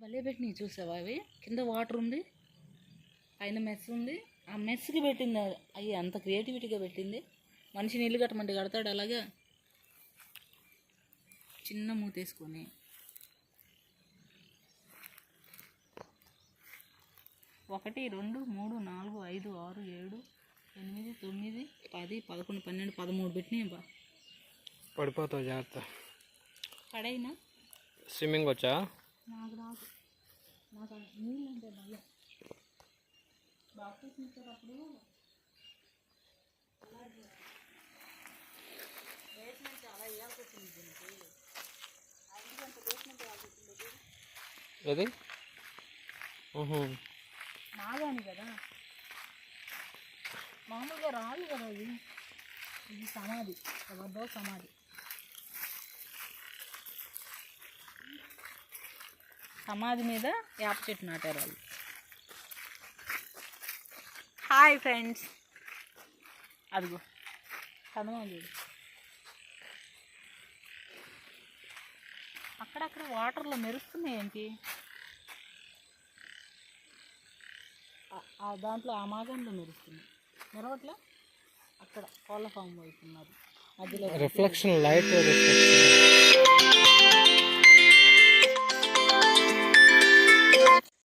భలే పెట్టినాయి చూసావా? అవి కింద వాటర్ ఉంది, పైన మెస్ ఉంది. ఆ మెస్కి పెట్టింది అయ్యి అంత క్రియేటివిటీగా పెట్టింది. మనిషి నీళ్ళు కట్టమంటే కడతాడు అలాగా. చిన్న మూతేసుకొని 1 2 3 4 5 6 7 8 9 10 11 12 13 పెట్టినాయి బా. పడిపోతావు జాగ్రత్త. పడైనా స్విమ్మింగ్ వచ్చా? నాకు రాదు. నాకు నీళ్ళు అంటే భయం. బాప్టిజం ఇచ్చేటప్పుడు బేస్మెంట్ చాలా వేయాల్సి వచ్చింది దీనికి. 5 గంటల బేస్మెంట్ వేయాల్సి వచ్చింది. ఏది మాగాని కదా, మామూలుగా రాదు కదా ఇది. ఇది సమాధి, ఎవరిదో సమాధి. సమాధి మీద వేప చెట్టు నాటారు వాళ్ళు. హాయ్ ఫ్రెండ్స్, అదిగో హనుమాన్ చూడు. అక్కడక్కడ వాటర్లో మెరుస్తున్నాయి ఏంటి? దాంట్లో ఆ మాగంలో మెరుస్తుంది. మెరవట్లా? అక్కడ కోళ్ళ ఫామ్ అవుతున్నారు మధ్యలో రిఫ్లెక్షన్ లైట్.